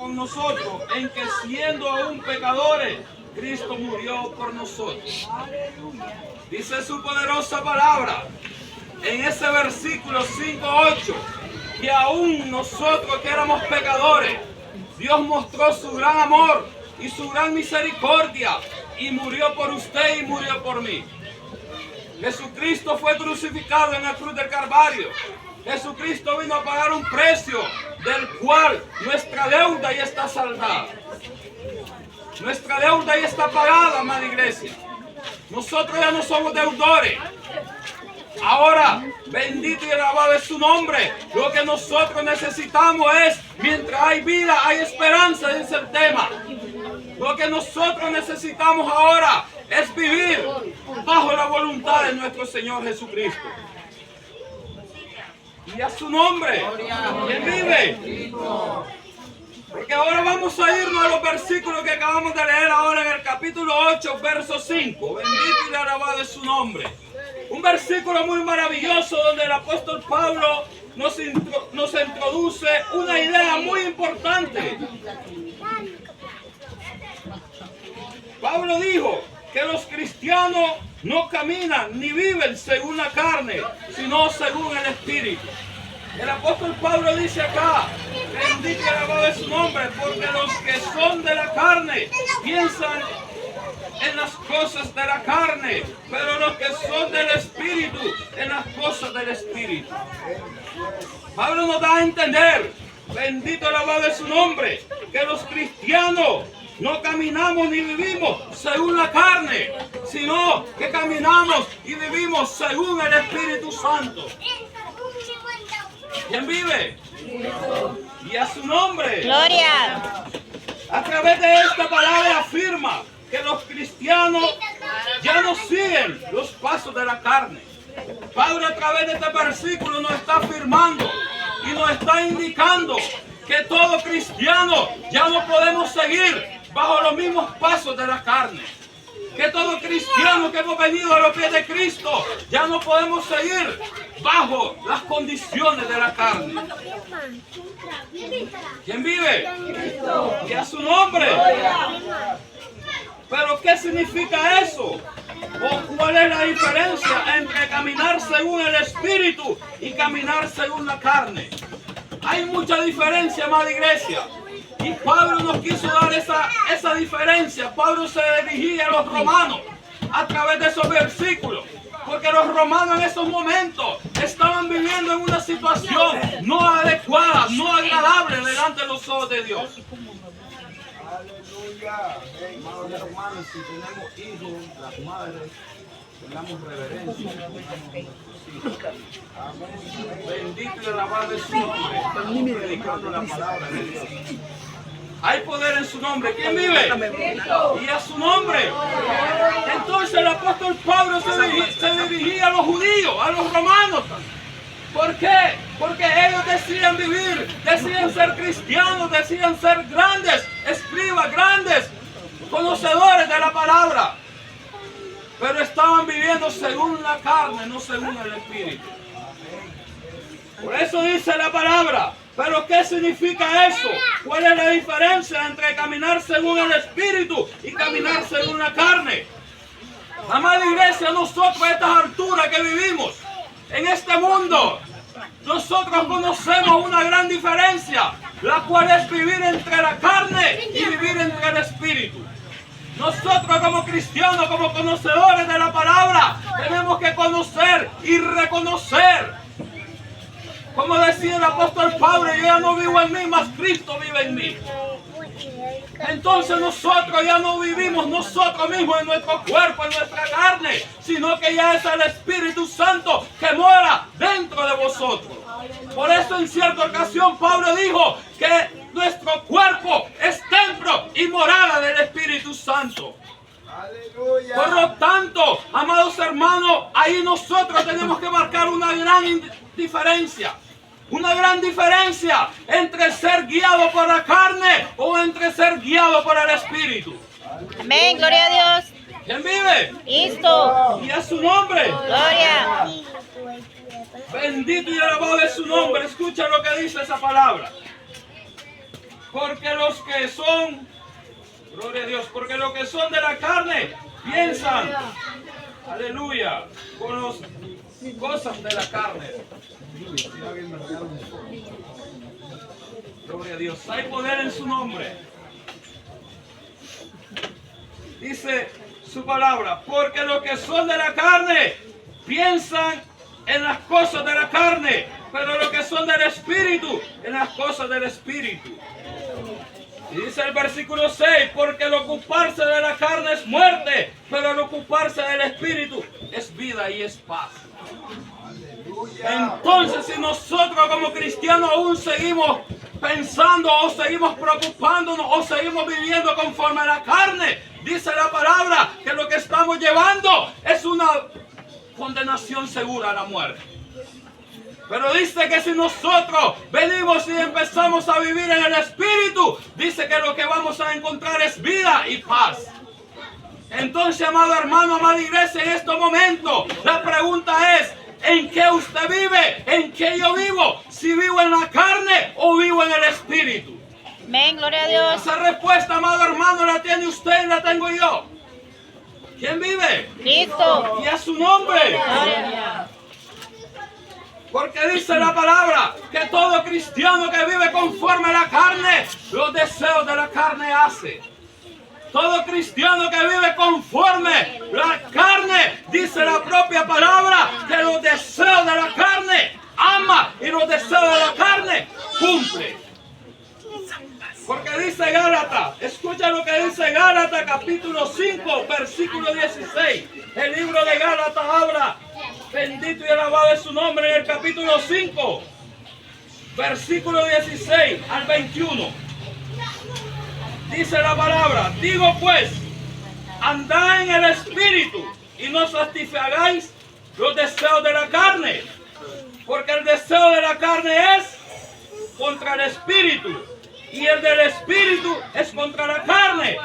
con nosotros en que siendo aún pecadores, Cristo murió por nosotros. Dice su poderosa palabra en ese versículo 5:8 que aún nosotros que éramos pecadores, Dios mostró su gran amor y su gran misericordia y murió por usted y murió por mí. Jesucristo fue crucificado en la cruz del Calvario. Jesucristo vino a pagar un precio del cual nuestra deuda ya está saldada. Nuestra deuda ya está pagada, amada iglesia. Nosotros ya no somos deudores. Ahora, bendito y alabado es su nombre. Lo que nosotros necesitamos es, mientras hay vida, hay esperanza, dice el tema. Lo que nosotros necesitamos ahora es vivir bajo la voluntad de nuestro Señor Jesucristo. Y a su nombre, ¿quién vive? Porque ahora vamos a irnos a los versículos que acabamos de leer ahora en el capítulo 8, verso 5. Bendito y alabado es su nombre. Un versículo muy maravilloso donde el apóstol Pablo nos introduce una idea muy importante. Pablo dijo que los cristianos no caminan ni viven según la carne, sino según el Espíritu. El apóstol Pablo dice acá, bendito y alabado es su nombre, porque los que son de la carne piensan en las cosas de la carne, pero los que son del Espíritu, en las cosas del Espíritu. Pablo nos da a entender, bendito y alabado es su nombre, que los cristianos no caminamos ni vivimos según la carne, sino que caminamos y vivimos según el Espíritu Santo. ¿Quién vive? Y a su nombre. Gloria. A través de esta palabra afirma que los cristianos ya no siguen los pasos de la carne. Pablo a través de este versículo nos está afirmando y nos está indicando que todo cristiano ya no podemos seguir bajo los mismos pasos de la carne. Que todo cristiano que hemos venido a los pies de Cristo ya no podemos seguir bajo las condiciones de la carne. ¿Quién vive? Y a su nombre. ¿Pero qué significa eso? ¿O cuál es la diferencia entre caminar según el Espíritu y caminar según la carne? Hay mucha diferencia, amada iglesia. Y Pablo nos quiso dar esa diferencia. Pablo se dirigía a los romanos a través de esos versículos. Porque los romanos en esos momentos estaban viviendo en una situación no adecuada, no agradable delante de los ojos de Dios. Aleluya. Amados hermanos, si tenemos hijos, las madres, tengamos reverencia. Bendito y alabado es su nombre. Estamos predicando la palabra de Dios. Hay poder en su nombre. ¿Quién vive? Y a su nombre. Entonces el apóstol Pablo se dirigía a los judíos, a los romanos. ¿Por qué? Porque ellos decían vivir, decían ser cristianos, decían ser grandes escribas, grandes conocedores de la palabra. Pero estaban viviendo según la carne, no según el Espíritu. Por eso dice la palabra. ¿Pero qué significa eso? ¿Cuál es la diferencia entre caminar según el Espíritu y caminar según la carne? Amada iglesia, nosotros a estas alturas que vivimos en este mundo, nosotros conocemos una gran diferencia, la cual es vivir entre la carne y vivir entre el Espíritu. Nosotros como cristianos, como conocedores de la palabra, tenemos que conocer y reconocer. Como decía el apóstol Pablo, yo ya no vivo en mí, mas Cristo vive en mí. Entonces nosotros ya no vivimos nosotros mismos en nuestro cuerpo, en nuestra carne, sino que ya es el Espíritu Santo que mora dentro de vosotros. Por eso en cierta ocasión Pablo dijo que nuestro cuerpo es templo y morada del Espíritu Santo. Aleluya. Por lo tanto, amados hermanos, ahí nosotros tenemos que marcar una gran diferencia. Una gran diferencia entre ser guiado por la carne o entre ser guiado por el Espíritu. Amén, gloria a Dios. ¿Quién vive? Cristo. Y a su nombre. Gloria. Bendito y alabado es su nombre. Escucha lo que dice esa palabra. porque los que son, gloria a Dios, porque los que son de la carne piensan, aleluya, con las cosas de la carne. Gloria a Dios, hay poder en su nombre. Dice su palabra, porque los que son de la carne piensan en las cosas de la carne, pero los que son del Espíritu, en las cosas del Espíritu. Y dice el versículo 6, porque el ocuparse de la carne es muerte, pero el ocuparse del Espíritu es vida y es paz. Entonces, si nosotros como cristianos aún seguimos pensando o seguimos preocupándonos o seguimos viviendo conforme a la carne, dice la palabra que lo que estamos llevando es una condenación segura a la muerte. Pero dice que si nosotros venimos y empezamos a vivir en el Espíritu, dice que lo que vamos a encontrar es vida y paz. Entonces, amado hermano, amada iglesia, en estos momentos, la pregunta es, ¿en qué usted vive? ¿En qué yo vivo? ¿Si vivo en la carne o vivo en el Espíritu? Amén, gloria a Dios. Esa respuesta, amado hermano, la tiene usted y la tengo yo. ¿Quién vive? Cristo. Y a su nombre. Gloria. Porque dice la palabra que todo cristiano que vive conforme a la carne, los deseos de la carne hace. Todo cristiano que vive conforme la carne, dice la propia palabra, que los deseos de la carne ama y los deseos de la carne cumple. Porque dice Gálatas, escucha lo que dice Gálatas capítulo 5, versículo 16. El libro de Gálatas habla, bendito y alabado es su nombre, en el capítulo 5, versículo 16 al 21. Dice la palabra, digo pues, andad en el Espíritu y no satisfagáis los deseos de la carne, porque el deseo de la carne es contra el Espíritu y el del Espíritu es contra la carne.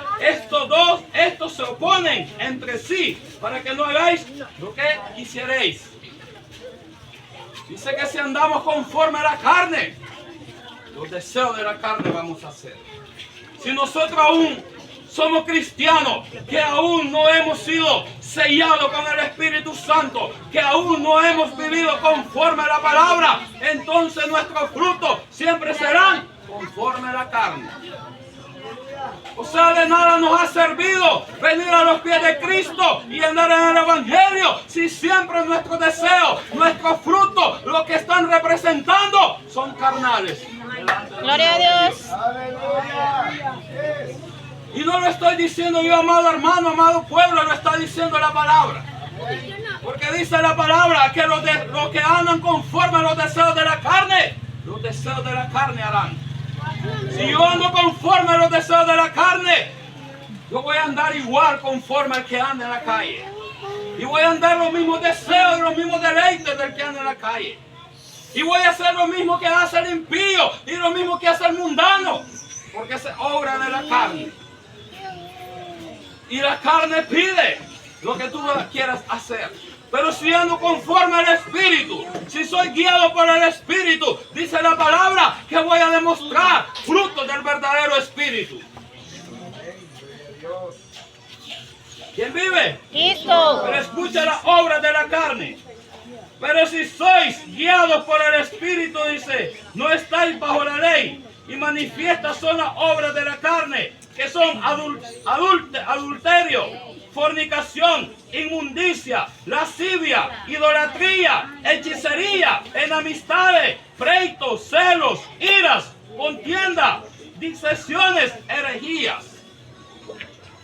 Estos se oponen entre sí para que no hagáis lo que quisierais. Dice que si andamos conforme a la carne, los deseos de la carne vamos a hacer. Si nosotros aún somos cristianos, que aún no hemos sido sellados con el Espíritu Santo, que aún no hemos vivido conforme a la palabra, entonces nuestros frutos siempre serán conforme a la carne. O sea, de nada nos ha servido venir a los pies de Cristo y andar en el Evangelio si siempre nuestros deseos, nuestros frutos, lo que están representando son carnales. Gloria a Dios. Y no lo estoy diciendo yo, amado hermano, amado pueblo, lo está diciendo la palabra. Porque dice la palabra que los que andan conforme a los deseos de la carne, los deseos de la carne harán. Si yo ando conforme a los deseos de la carne, yo voy a andar igual conforme al que anda en la calle. Y voy a andar los mismos deseos y los mismos deleites del que anda en la calle. Y voy a hacer lo mismo que hace el impío y lo mismo que hace el mundano. Porque es obra de la carne. Y la carne pide lo que tú quieras hacer. Pero si ando conforme al Espíritu, si soy guiado por el Espíritu, dice la palabra que voy a demostrar frutos del verdadero Espíritu. ¿Quién vive? Cristo. Pero escucha las obras de la carne. Pero si sois guiados por el Espíritu, dice, no estáis bajo la ley. Y manifiestas son las obras de la carne, que son adulterio, fornicación, inmundicia, lascivia, idolatría, hechicería, enemistades, pleitos, celos, iras, contienda, disensiones, herejías.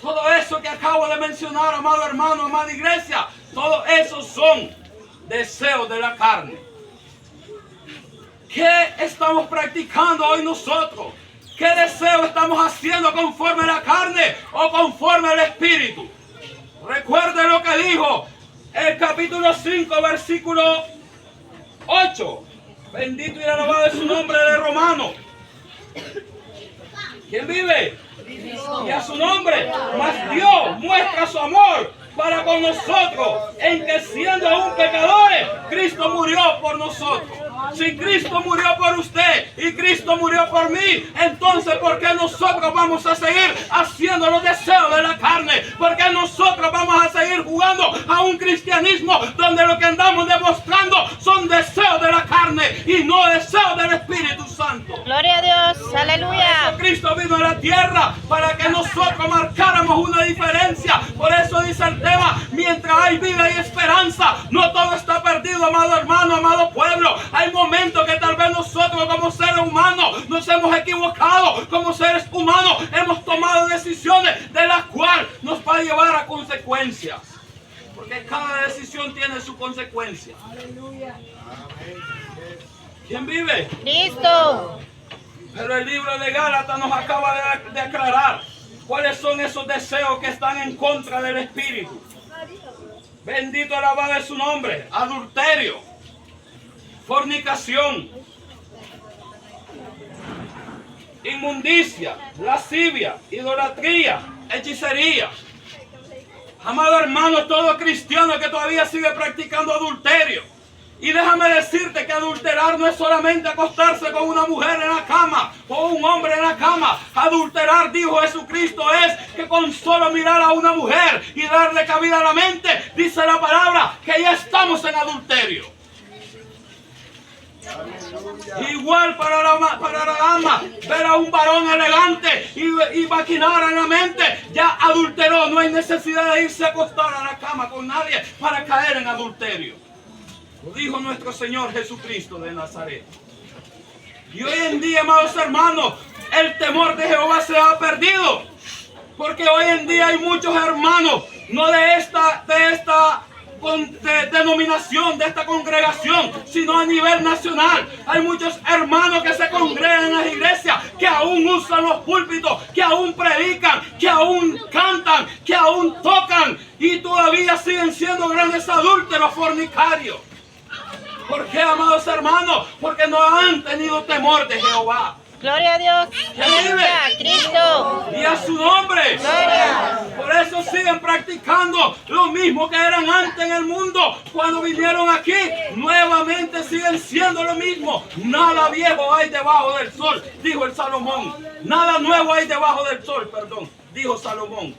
Todo eso que acabo de mencionar, amado hermano, amada iglesia, todo eso son deseos de la carne. ¿Qué estamos practicando hoy nosotros? ¿Qué deseo estamos haciendo conforme a la carne o conforme al Espíritu? Recuerde lo que dijo el capítulo 5, versículo 8. Bendito y alabado es su nombre de Romanos. ¿Quién vive? Y a su nombre. Mas Dios muestra su amor para con nosotros en que siendo aún pecadores, Cristo murió por nosotros. Si Cristo murió por usted y Cristo murió por mí, entonces ¿por qué nosotros vamos a seguir haciendo los deseos de la carne? ¿Por qué nosotros vamos a seguir jugando a un cristianismo donde lo que andamos demostrando son deseos de la carne y no deseos del Espíritu Santo? Gloria a Dios. Aleluya. Cristo vino a la tierra para que nosotros marcáramos una diferencia. Por eso dice el tema, mientras hay vida y esperanza, no todo está perdido, amado hermano, amado pueblo. Hay momentos que tal vez nosotros como seres humanos nos hemos equivocado, como seres humanos hemos tomado decisiones de las cuales nos va a llevar a consecuencias. Porque cada decisión tiene su consecuencia. ¿Quién vive? Cristo. Pero el libro de Gálatas nos acaba de aclarar cuáles son esos deseos que están en contra del Espíritu. Bendito alabado es su nombre. Adulterio, fornicación, inmundicia, lascivia, idolatría, hechicería. Amado hermano, todo cristiano que todavía sigue practicando adulterio. Y déjame decirte que adulterar no es solamente acostarse con una mujer en la cama o un hombre en la cama. Adulterar, dijo Jesucristo, es que con solo mirar a una mujer y darle cabida a la mente, dice la palabra, que ya estamos en adulterio. Igual para la dama, ver a un varón elegante y maquinar en la mente, ya adulteró. No hay necesidad de irse a acostar a la cama con nadie para caer en adulterio. Lo dijo nuestro Señor Jesucristo de Nazaret. Y hoy en día, amados hermanos, el temor de Jehová se ha perdido. Porque hoy en día hay muchos hermanos, no de esta denominación, de esta congregación, sino a nivel nacional. Hay muchos hermanos que se congregan en las iglesias, que aún usan los púlpitos, que aún predican, que aún cantan, que aún tocan y todavía siguen siendo grandes adúlteros, fornicarios. ¿Por qué, amados hermanos? Porque no han tenido temor de Jehová. Gloria a Dios. Aleluya. Cristo. Y a su nombre. Gloria. Por eso siguen practicando lo mismo que eran antes en el mundo. Cuando vinieron aquí, nuevamente siguen siendo lo mismo. Nada viejo hay debajo del sol, dijo el Salomón. Nada nuevo hay debajo del sol, perdón, dijo Salomón.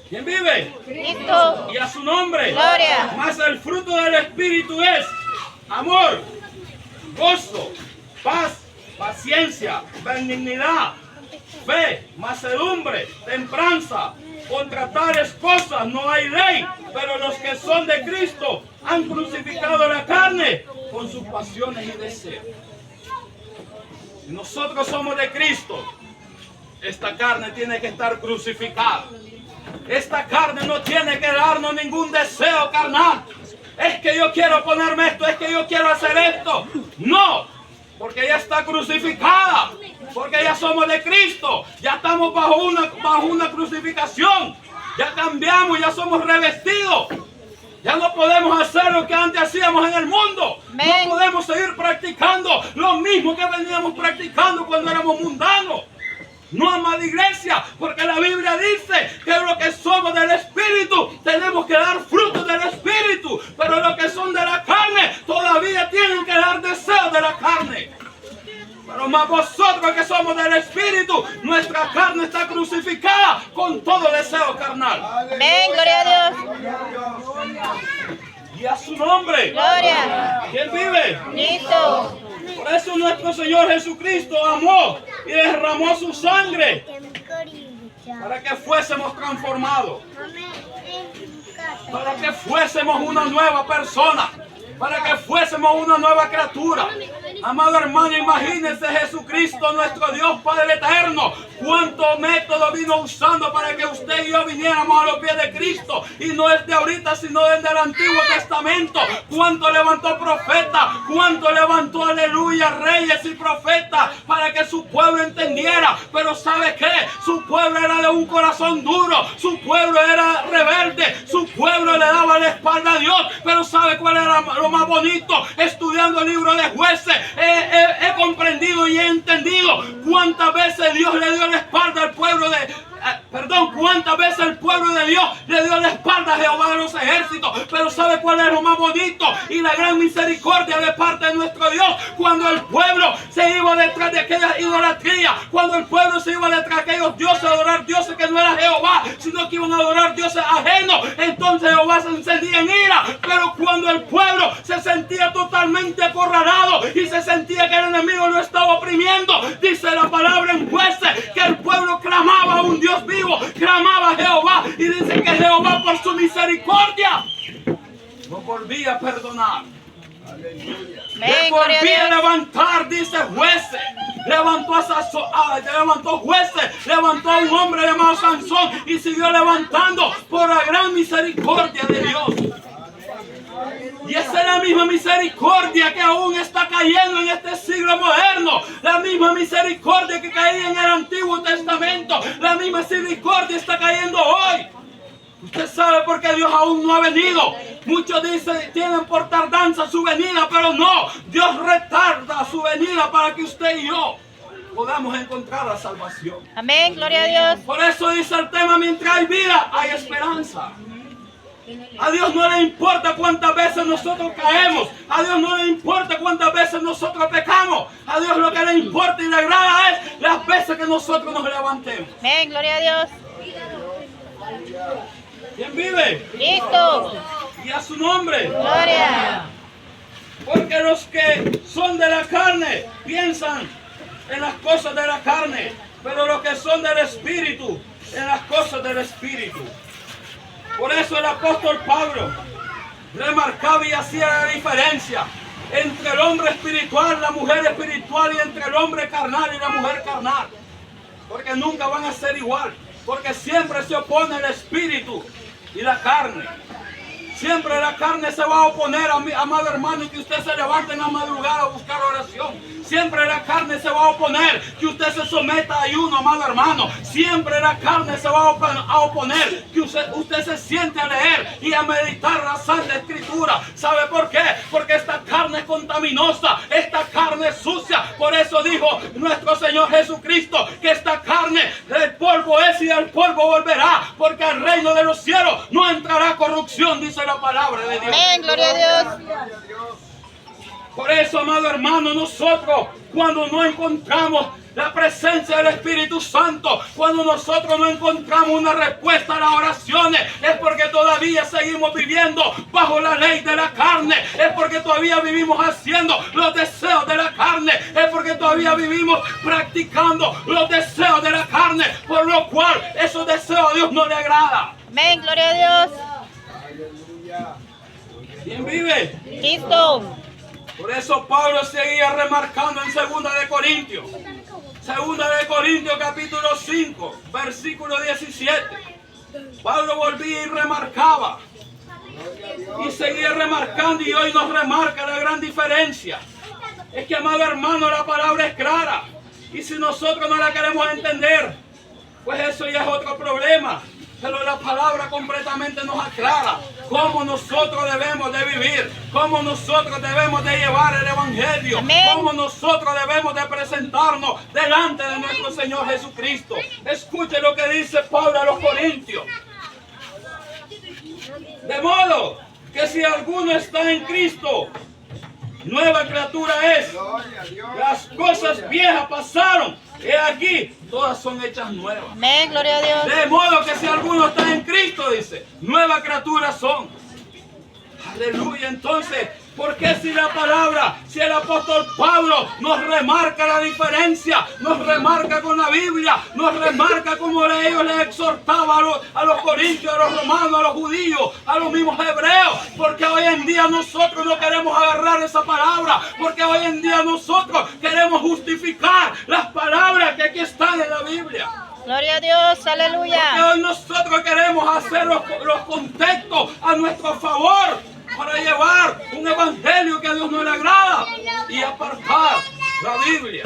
¿Quién vive? Cristo. Y a su nombre. Gloria. Mas el fruto del Espíritu es amor, gozo, paz, paciencia, benignidad, fe, mansedumbre, templanza. Contra tales cosas no hay ley, pero los que son de Cristo han crucificado la carne con sus pasiones y deseos. Si nosotros somos de Cristo, esta carne tiene que estar crucificada. Esta carne no tiene que darnos ningún deseo carnal. Es que yo quiero ponerme esto, es que yo quiero hacer esto. No, porque ya está crucificada. Porque ya somos de Cristo. Ya estamos bajo una crucificación. Ya cambiamos, ya somos revestidos. Ya no podemos hacer lo que antes hacíamos en el mundo. No podemos seguir practicando lo mismo que veníamos practicando cuando éramos mundanos. No, amada iglesia, porque la Biblia dice que lo que somos del Espíritu tenemos que dar frutos del Espíritu, pero los que son de la carne todavía tienen que dar deseos de la carne. Pero más vosotros que somos del Espíritu, nuestra carne está crucificada con todo deseo carnal. Amén, gloria a Dios. Y a su nombre. Gloria. ¿Quién vive? Cristo. Por eso nuestro Señor Jesucristo amó y derramó su sangre para que fuésemos transformados, para que fuésemos una nueva persona, para que fuésemos una nueva criatura. Amado hermano, imagínense Jesucristo, nuestro Dios Padre eterno, cuánto método vino usando para que usted y yo viniéramos a los pies de Cristo. Y no es de ahorita, sino desde el Antiguo Testamento. Cuánto levantó profetas, cuánto levantó, aleluya, reyes y profetas para que su pueblo entendiera. Pero ¿sabe qué? Su pueblo era de un corazón duro, su pueblo era rebelde, su pueblo le daba la espalda a Dios. Pero ¿sabe cuál era lo más bonito? Estudiando el libro de Jueces, he comprendido y he entendido cuántas veces Dios le dio la espalda al pueblo montón cuántas veces el pueblo de Dios le dio la espalda a Jehová de los ejércitos. Pero ¿sabe cuál es lo más bonito? Y la gran misericordia de parte de nuestro Dios. Cuando el pueblo se iba detrás de aquella idolatría, cuando el pueblo se iba detrás de aquellos dioses, a adorar dioses que no era Jehová, sino que iban a adorar dioses ajenos, entonces Jehová se encendía en ira. Pero cuando el pueblo se sentía totalmente acorralado y se sentía que el enemigo lo estaba oprimiendo, dice la palabra en Jueces que el pueblo clamaba a un Dios vivo, clamaba a Jehová, y dice que Jehová por su misericordia nos volvía a perdonar. Le volvía a levantar, dice Jueces. Levantó Jueces, levantó a un hombre llamado Sansón y siguió levantando por la gran misericordia de Dios. Y esa es la misma misericordia que aún está cayendo en este siglo moderno. La misma misericordia que caía en el Antiguo Testamento. La misma misericordia está cayendo hoy. Usted sabe por qué Dios aún no ha venido. Muchos dicen, tienen por tardanza su venida, pero no. Dios retarda su venida para que usted y yo podamos encontrar la salvación. Amén, gloria a Dios. Por eso dice el tema, mientras hay vida, hay esperanza. A Dios no le importa cuántas veces nosotros caemos. A Dios no le importa cuántas veces nosotros pecamos. A Dios lo que le importa y le agrada es las veces que nosotros nos levantemos. Amén, gloria a Dios. ¿Quién vive? Cristo. Y a su nombre. Gloria. Porque los que son de la carne piensan en las cosas de la carne, pero los que son del Espíritu, en las cosas del Espíritu. Por eso el apóstol Pablo remarcaba y hacía la diferencia entre el hombre espiritual, la mujer espiritual, y entre el hombre carnal y la mujer carnal. Porque nunca van a ser igual. Porque siempre se opone el espíritu y la carne. Siempre la carne se va a oponer, amado hermano, y que usted se levante en la madrugada a buscar oración. Siempre la carne se va a oponer que usted se someta a ayuno, amado hermano. Siempre la carne se va a oponer que usted se siente a leer y a meditar la Santa Escritura. ¿Sabe por qué? Porque esta carne es contaminosa, esta carne es sucia. Por eso dijo nuestro Señor Jesucristo que esta carne del polvo es y del polvo volverá, porque al reino de los cielos no entrará corrupción, dice la palabra de Dios. Amén, gloria a Dios. Por eso, amado hermano, nosotros cuando no encontramos la presencia del Espíritu Santo, cuando nosotros no encontramos una respuesta a las oraciones, es porque todavía seguimos viviendo bajo la ley de la carne, es porque todavía vivimos haciendo los deseos de la carne, es porque todavía vivimos practicando los deseos de la carne, por lo cual esos deseos a Dios no le agrada. Amén, gloria a Dios. ¿Quién vive? Cristo. Por eso Pablo seguía remarcando en 2 de Corintios. 2 de Corintios capítulo 5, versículo 17. Pablo volvía y remarcaba. Y seguía remarcando, y hoy nos remarca la gran diferencia. Es que, amado hermano, la palabra es clara. Y si nosotros no la queremos entender, pues eso ya es otro problema. Pero la palabra completamente nos aclara cómo nosotros debemos de vivir, cómo nosotros debemos de llevar el Evangelio, Amén. cómo nosotros debemos de presentarnos delante de nuestro Señor Jesucristo. Escuche lo que dice Pablo a los Corintios. De modo que si alguno está en Cristo, nueva criatura es. Las cosas viejas pasaron, he aquí, todas son hechas nuevas. Amén, gloria a Dios. De modo que si alguno está en Cristo, dice, nueva criatura son. Aleluya. Entonces, ¿por qué si la palabra, si el apóstol Pablo nos remarca la diferencia, nos remarca con la Biblia, nos remarca como ellos les exhortaba a los corintios, a los romanos, a los judíos, a los mismos hebreos? Porque hoy en día nosotros no queremos agarrar esa palabra, porque hoy en día nosotros queremos justificar las palabras que aquí están en la Biblia. Gloria a Dios, Porque aleluya. hoy nosotros queremos hacer los contextos a nuestro favor para llevar un evangelio que a Dios no le agrada y apartar la Biblia.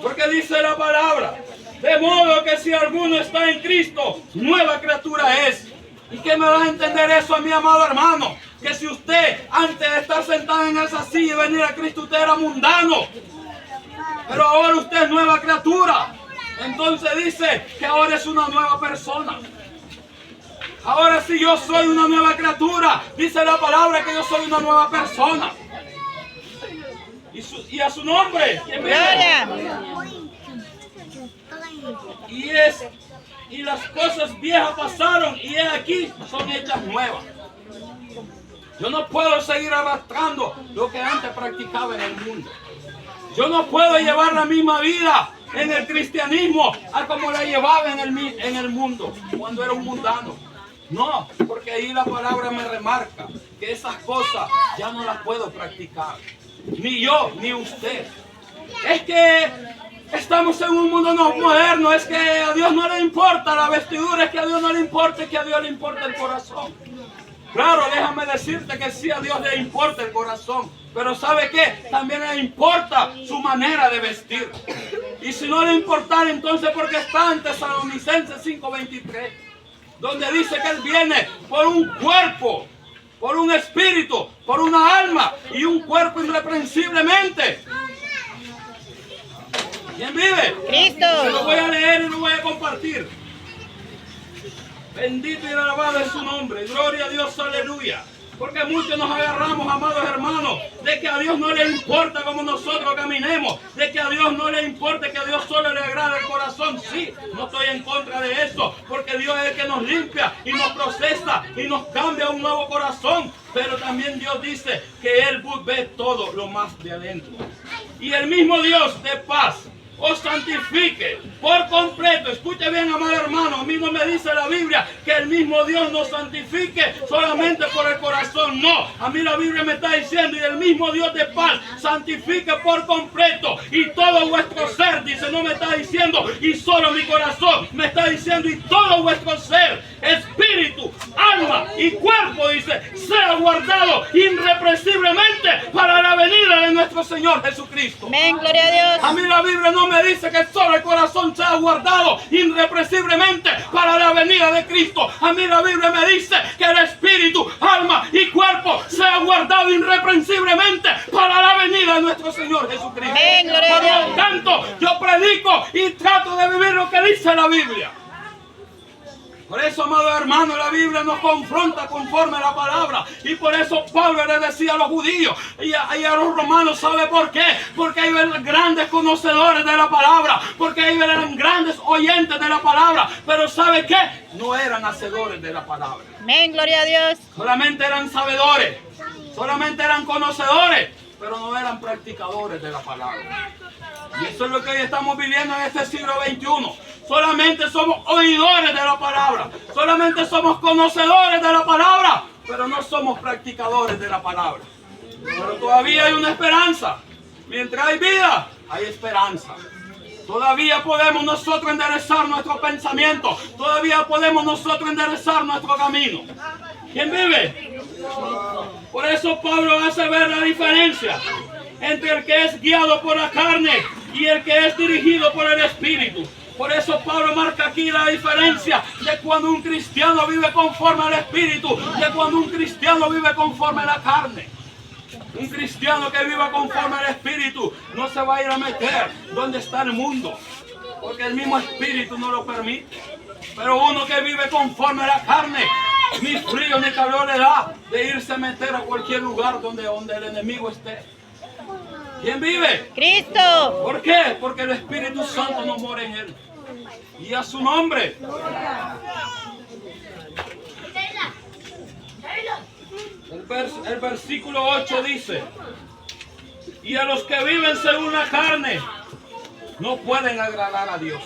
Porque dice la palabra, de modo que si alguno está en Cristo, nueva criatura es. ¿Y qué me va a entender eso a mi amado hermano? Que si usted, antes de estar sentado en esa silla y venir a Cristo, usted era mundano. Pero ahora usted es nueva criatura. Entonces dice que ahora es una nueva persona. Ahora sí yo soy una nueva criatura. Dice la palabra que yo soy una nueva persona. Y a su nombre. ¿Quién vive? Y las cosas viejas pasaron y he aquí son hechas nuevas. Yo no puedo seguir arrastrando lo que antes practicaba en el mundo. Yo no puedo llevar la misma vida en el cristianismo a como la llevaba en el mundo cuando era un mundano. No, porque ahí la palabra me remarca que esas cosas ya no las puedo practicar. Ni yo, ni usted. Es que estamos en un mundo no moderno, es que a Dios no le importa la vestidura, es que a Dios no le importa, es que a Dios le importa el corazón. Claro, déjame decirte que sí, a Dios le importa el corazón, pero ¿sabe qué? También le importa su manera de vestir. Y si no le importara, entonces ¿por qué está en Tesalonicenses 5:23? Donde dice que Él viene por un cuerpo, por un espíritu, por una alma y un cuerpo irreprensiblemente. ¿Quién vive? Cristo. Se lo voy a leer y lo voy a compartir. Bendito y alabado es su nombre. Gloria a Dios, aleluya. Porque muchos nos agarramos, amados hermanos, de que a Dios no le importa cómo nosotros caminemos, de que a Dios no le importa, que a Dios solo le agrada el corazón. Sí, no estoy en contra de eso, porque Dios es el que nos limpia y nos procesa y nos cambia un nuevo corazón. Pero también Dios dice que Él ve todo lo más de adentro. Y el mismo Dios de paz os santifique por completo. Escuche bien, amado hermano, a mí no me dice la Biblia que el mismo Dios nos santifique solamente por el corazón. No, a mí la Biblia me está diciendo, y el mismo Dios de paz santifique por completo y todo vuestro ser. Dice, no me está diciendo y solo mi corazón, me está diciendo y todo vuestro ser, espíritu, alma y cuerpo, dice, sea guardado irrepresiblemente para la venida de nuestro Señor Jesucristo. Amén, gloria a Dios. A mí la Biblia no me dice que solo el corazón sea guardado irrepresiblemente para la venida de Cristo. A mí la Biblia me dice que el espíritu, alma y cuerpo sea guardado irreprensiblemente para la venida de nuestro Señor Jesucristo. Amén, gloria a Por Dios. lo tanto, yo predico y trato de vivir lo que dice la Biblia. Por eso, amado hermano, la Biblia nos confronta conforme a la palabra. Y por eso Pablo le decía a los judíos y a los romanos, ¿sabe por qué? Porque ellos eran grandes conocedores de la palabra. Porque ellos eran grandes oyentes de la palabra. Pero ¿sabe qué? No eran hacedores de la palabra. Amén, gloria a Dios. Solamente eran sabedores. Solamente eran conocedores. Pero no eran practicadores de la palabra. Y eso es lo que hoy estamos viviendo en este siglo XXI. Solamente somos oidores de la palabra. Solamente somos conocedores de la palabra. Pero no somos practicadores de la palabra. Pero todavía hay una esperanza. Mientras hay vida, hay esperanza. Todavía podemos nosotros enderezar nuestro pensamiento. Todavía podemos nosotros enderezar nuestro camino. ¿Quién vive? Por eso Pablo hace ver la diferencia entre el que es guiado por la carne y el que es dirigido por el Espíritu. Por eso Pablo marca aquí la diferencia de cuando un cristiano vive conforme al Espíritu, de cuando un cristiano vive conforme a la carne. Un cristiano que viva conforme al Espíritu no se va a ir a meter donde está el mundo, porque el mismo Espíritu no lo permite. Pero uno que vive conforme a la carne, ni frío ni calor le da de irse a meter a cualquier lugar donde el enemigo esté. ¿Quién vive? Cristo. ¿Por qué? Porque el Espíritu Santo no mora en él. Y a su nombre. El versículo 8 dice: y a los que viven según la carne no pueden agradar a Dios.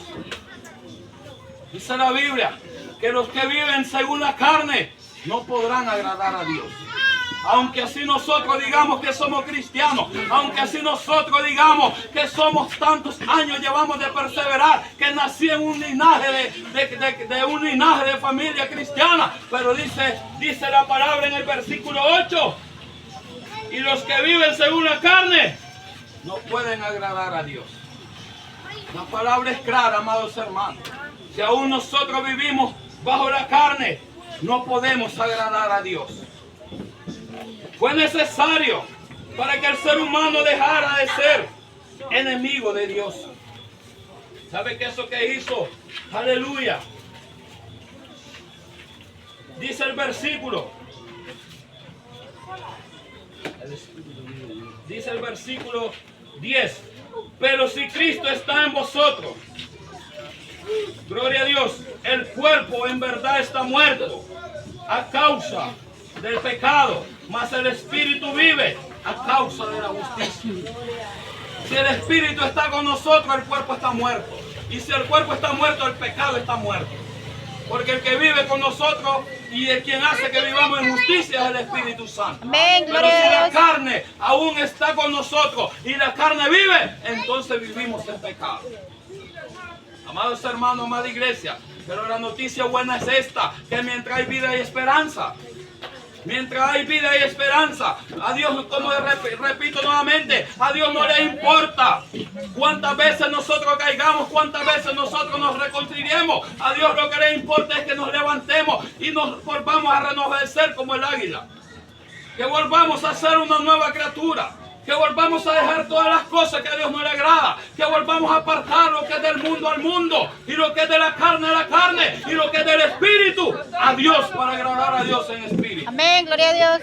Dice la Biblia que los que viven según la carne no podrán agradar a Dios. Aunque así nosotros digamos que somos cristianos, aunque así nosotros digamos que somos tantos años llevamos de perseverar, que nací en un linaje de un linaje de familia cristiana, pero dice la palabra en el versículo 8, y los que viven según la carne no pueden agradar a Dios. La palabra es clara, amados hermanos. Si aún nosotros vivimos bajo la carne, no podemos agradar a Dios. Fue necesario para que el ser humano dejara de ser enemigo de Dios. ¿Sabe qué eso que hizo? Aleluya. Dice el versículo. Dice el versículo 10. Pero si Cristo está en vosotros, gloria a Dios, el cuerpo en verdad está muerto a causa del pecado, mas el espíritu vive a causa de la justicia. Si el espíritu está con nosotros, el cuerpo está muerto. Y si el cuerpo está muerto, el pecado está muerto. Porque el que vive con nosotros y el quien hace que vivamos en justicia es el Espíritu Santo. Amén, Pero gloria si a la Dios. carne aún está con nosotros y la carne vive, entonces vivimos en pecado. Amados hermanos, amada iglesia, pero la noticia buena es esta, que mientras hay vida hay esperanza. Mientras hay vida y esperanza, a Dios, como repito nuevamente, a Dios no le importa cuántas veces nosotros caigamos, cuántas veces nosotros nos reconciliemos. A Dios lo que le importa es que nos levantemos y nos volvamos a renovar como el águila. Que volvamos a ser una nueva criatura. Que volvamos a dejar todas las cosas que a Dios no le agrada. Que volvamos a apartar lo que es del mundo al mundo. Y lo que es de la carne a la carne. Y lo que es del espíritu a Dios, para agradar a Dios en espíritu. Amén, gloria a Dios.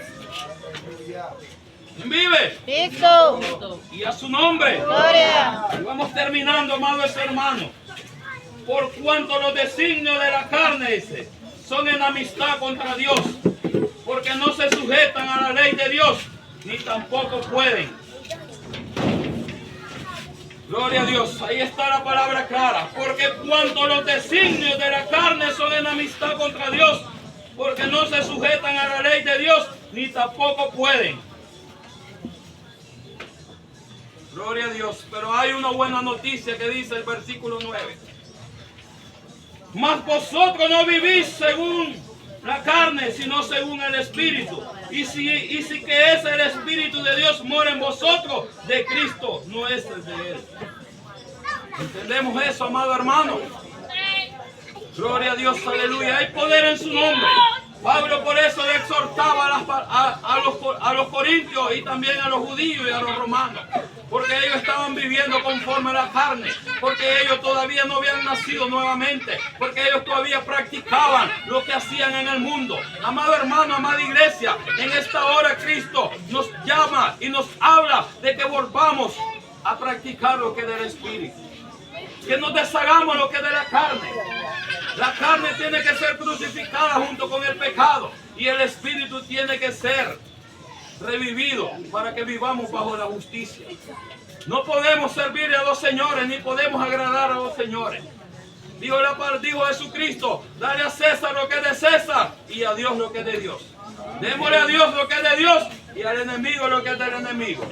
¿Quién vive? Cristo. Y a su nombre. Gloria. Y vamos terminando, amados hermanos. Por cuanto los designios de la carne, dice, son enemistad contra Dios. Porque no se sujetan a la ley de Dios, ni tampoco pueden. Gloria a Dios, ahí está la palabra clara. Porque cuanto los designios de la carne son enemistad contra Dios, porque no se sujetan a la ley de Dios, ni tampoco pueden. Gloria a Dios, pero hay una buena noticia que dice el versículo 9. Mas vosotros no vivís según la carne, sino según el Espíritu. Y si que es el Espíritu de Dios mora en vosotros, de Cristo no es el de Él. ¿Entendemos eso, amado hermano? Gloria a Dios, aleluya. Hay poder en su nombre. Pablo por eso le exhortaba a los corintios y también a los judíos y a los romanos. Porque ellos estaban viviendo conforme a la carne. Porque ellos todavía no habían nacido nuevamente. Porque ellos todavía practicaban lo que hacían en el mundo. Amado hermano, amada iglesia, en esta hora Cristo nos llama y nos habla de que volvamos a practicar lo que es del Espíritu. Que nos deshagamos lo que es de la carne. La carne tiene que ser crucificada junto con el pecado. Y el Espíritu tiene que ser revivido para que vivamos bajo la justicia. No podemos servir a dos señores, ni podemos agradar a dos señores. Dijo Jesucristo, dale a César lo que es de César y a Dios lo que es de Dios. Démosle a Dios lo que es de Dios y al enemigo lo que es del enemigo.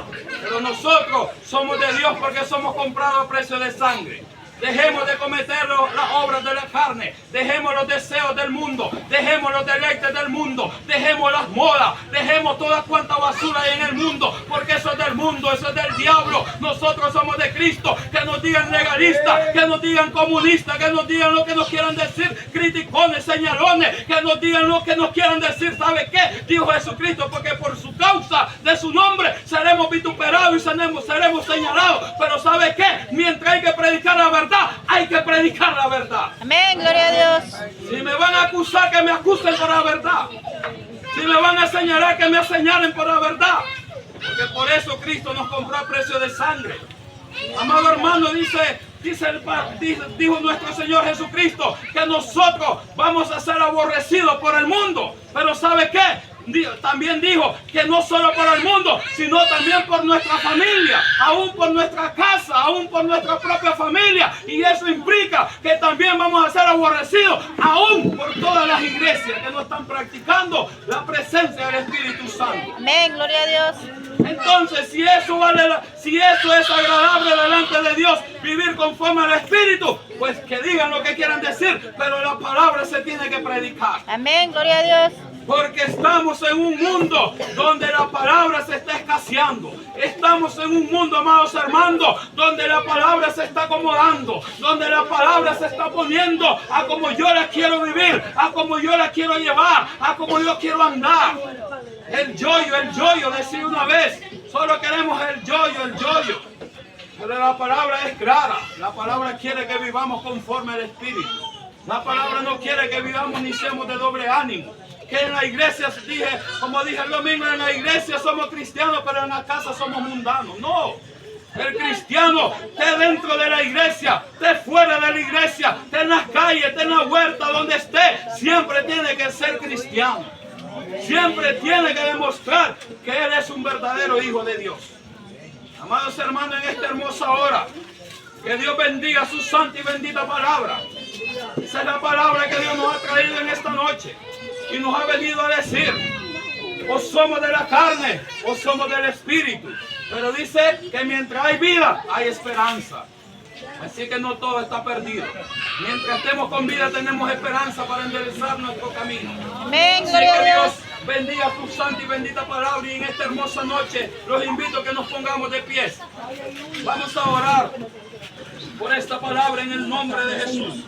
Pero nosotros somos de Dios porque somos comprados a precio de sangre. Dejemos de cometer las obras de la carne. Dejemos los deseos del mundo. Dejemos los deleites del mundo. Dejemos las modas. Dejemos toda cuanta basura hay en el mundo. Porque eso es del mundo, eso es del diablo. Nosotros somos de Cristo. Que nos digan legalistas, que nos digan comunistas, que nos digan lo que nos quieran decir, criticones, señalones, que nos digan lo que nos quieran decir. ¿Sabe qué? Dijo Jesucristo, porque por su causa de su nombre seremos vituperados y seremos señalados. Pero ¿sabe qué? Mientras hay que predicar la verdad, hay que predicar la verdad. Amén, gloria a Dios. Si me van a acusar, que me acusen por la verdad. Si me van a señalar, que me señalen por la verdad. Porque por eso Cristo nos compró a precio de sangre. Amado hermano, dijo nuestro Señor Jesucristo que nosotros vamos a ser aborrecidos por el mundo. Pero ¿sabe qué? También dijo que no solo por el mundo, sino también por nuestra familia, aún por nuestra casa, aún por nuestra propia familia. Y eso implica que también vamos a ser aborrecidos, aún por todas las iglesias que no están practicando la presencia del Espíritu Santo. Amén, gloria a Dios. Entonces, si eso es agradable delante de Dios, vivir conforme al Espíritu, pues que digan lo que quieran decir, pero la palabra se tiene que predicar. Amén, gloria a Dios. Porque estamos en un mundo donde la palabra se está escaseando. Estamos en un mundo, amados hermanos, donde la palabra se está acomodando. Donde la palabra se está poniendo a como yo la quiero vivir, a como yo la quiero llevar, a como yo quiero andar. El yoyo, decía una vez. Solo queremos el yoyo. Pero la palabra es clara. La palabra quiere que vivamos conforme al Espíritu. La palabra no quiere que vivamos ni seamos de doble ánimo. Que en la iglesia, como dije el domingo, en la iglesia somos cristianos, pero en la casa somos mundanos. No. El cristiano, esté dentro de la iglesia, esté fuera de la iglesia, esté en las calles, esté en la huerta, donde esté, siempre tiene que ser cristiano. Siempre tiene que demostrar que él es un verdadero hijo de Dios. Amados hermanos, en esta hermosa hora, que Dios bendiga su santa y bendita palabra. Esa es la palabra que Dios nos ha traído en esta noche y nos ha venido a decir: o somos de la carne o somos del Espíritu. Pero dice que mientras hay vida, hay esperanza. Así que no todo está perdido. Mientras estemos con vida, tenemos esperanza para enderezar nuestro camino. Amén, Así gloria a que Dios. Dios bendiga tu santa y bendita palabra. Y en esta hermosa noche los invito a que nos pongamos de pies. Vamos a orar por esta palabra en el nombre de Jesús.